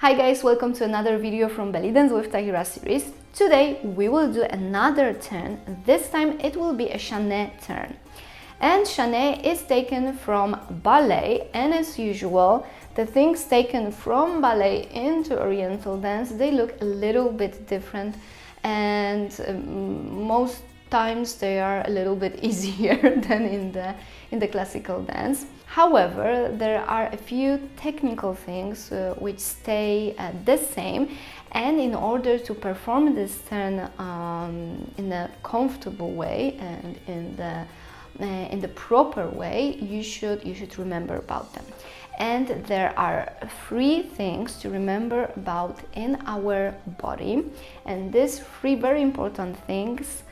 Hi guys, welcome to another video from Bellydance with Tahira series. Today we will do another turn. This time it will be a chaîné turn. And chaîné is taken from ballet, and as usual, the things taken from ballet into oriental dance, they look a little bit different, and most times they are a little bit easier than in the classical dance. However, there are a few technical things which stay the same, and in order to perform this turn in a comfortable way and in the proper way, you should remember about them. And there are three things to remember about in our body, and these three very important things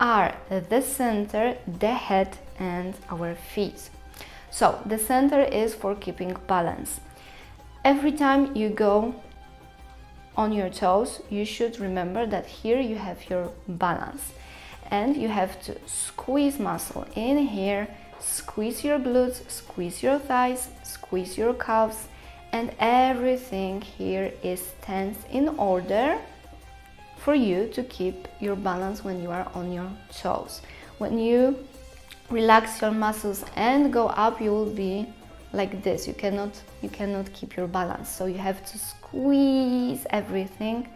are the center, the head, and our feet. So the center is for keeping balance. Every time you go on your toes, you should remember that here you have your balance, and you have to squeeze muscle in here, squeeze your glutes, squeeze your thighs, squeeze your calves, and everything here is tense in order for you to keep your balance when you are on your toes. When you relax your muscles and go up, you will be like this. You cannot keep your balance. So you have to squeeze everything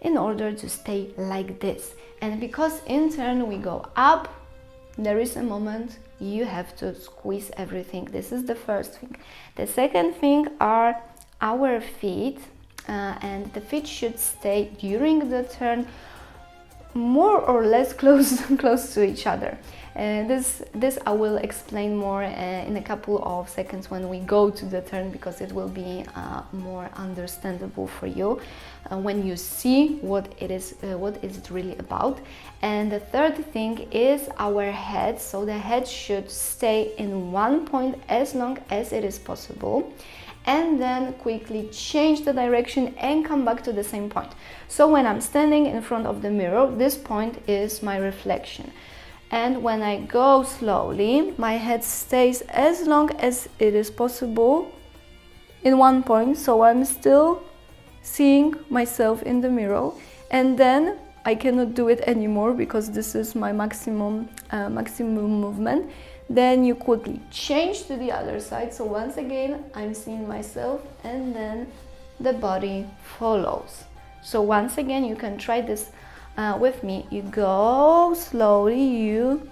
in order to stay like this. And because in turn we go up, there is a moment you have to squeeze everything. This is the first thing. The second thing are our feet, and the feet should stay during the turn more or less close to each other. This I will explain more in a couple of seconds when we go to the turn, because it will be more understandable for you when you see what is it really about. And the third thing is our head. So the head should stay in one point as long as it is possible, and then quickly change the direction and come back to the same point. So when I'm standing in front of the mirror, this point is my reflection. And when I go slowly, my head stays as long as it is possible in one point. So I'm still seeing myself in the mirror, and then I cannot do it anymore because this is my maximum movement. Then you quickly change to the other side. So once again, I'm seeing myself, and then the body follows. So once again, you can try this with me. You go slowly, you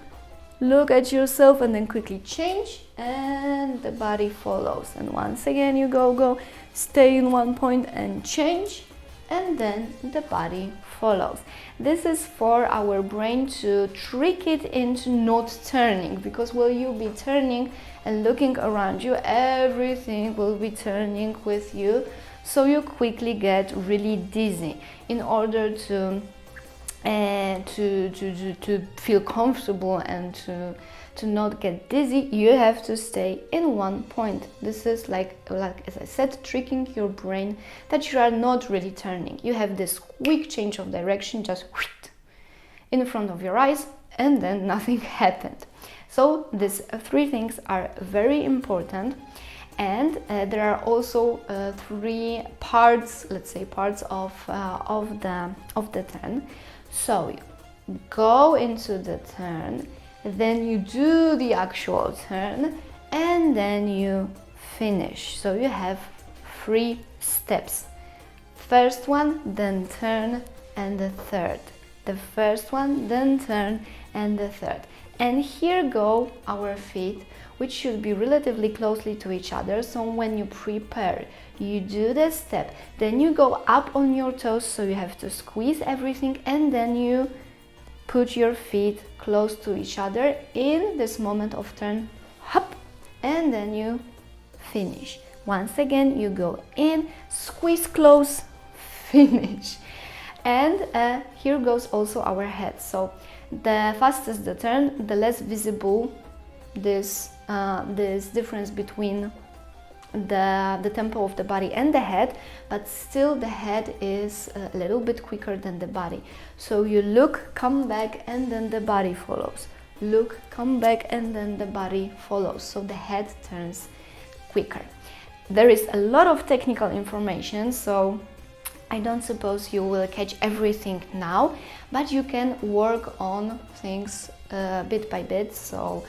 look at yourself, and then quickly change, and the body follows. And once again, you go, stay in one point and change, and then the body follows. This is for our brain to trick it into not turning, because while you'll be turning and looking around you, everything will be turning with you, so you quickly get really dizzy. In order to feel comfortable and to not get dizzy, you have to stay in one point. This is like as I said, tricking your brain that you are not really turning. You have this quick change of direction, just in front of your eyes, and then nothing happened. So these three things are very important. And there are also three parts, let's say parts of the turn. So you go into the turn, then you do the actual turn, and then you finish. So you have three steps. First one, then turn, and the third. The first one, then turn, and the third. And here go our feet, which should be relatively closely to each other. So when you prepare, you do the step, then you go up on your toes, so you have to squeeze everything, and then you put your feet close to each other in this moment of turn, hop, and then you finish. Once again, you go in, squeeze close, finish. And here goes also our head. So the faster the turn, the less visible this difference between the tempo of the body and the head, but still the head is a little bit quicker than the body. So you look, come back, and then the body follows. Look, come back, and then the body follows. So the head turns quicker. there is a lot of technical information, so I don't suppose you will catch everything now, but you can work on things bit by bit. So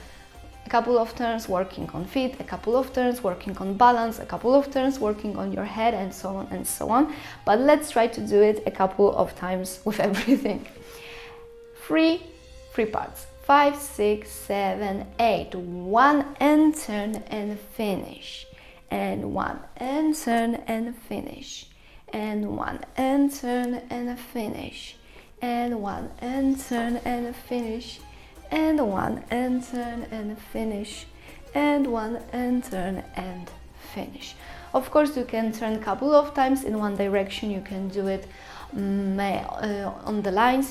a couple of turns working on feet, a couple of turns working on balance, a couple of turns working on your head, and so on and so on. But let's try to do it a couple of times with everything. Three parts. 5, 6, 7, 8. 1 and turn and finish. And 1 and turn and finish. And 1 and turn and finish. And 1 and turn and finish. And 1 and turn and finish. And 1 and turn and finish. Of course, you can turn a couple of times in one direction. You can do it on the lines,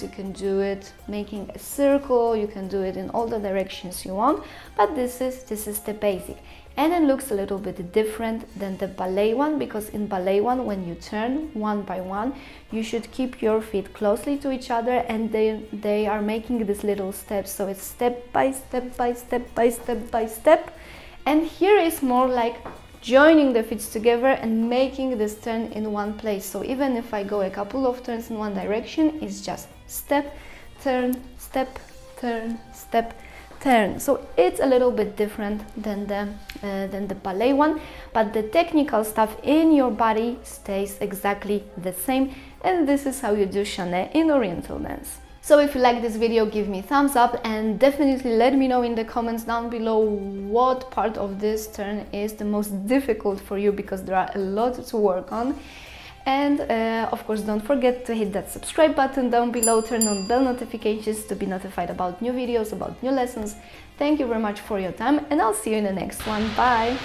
you can do it making a circle, you can do it in all the directions you want, but this is the basic. And it looks a little bit different than the ballet one, because in ballet one, when you turn one by one, you should keep your feet closely to each other, and they are making these little steps, so it's step by step by step by step by step. And here is more like joining the feet together and making this turn in one place. So even if I go a couple of turns in one direction, it's just step, turn, step, turn, step, turn. So it's a little bit different than the ballet one, but the technical stuff in your body stays exactly the same, and this is how you do chané in oriental dance. So if you like this video, give me a thumbs up, and definitely let me know in the comments down below what part of this turn is the most difficult for you, because there are a lot to work on. And of course, don't forget to hit that subscribe button down below, turn on bell notifications to be notified about new videos, about new lessons. Thank you very much for your time, and I'll see you in the next one. Bye!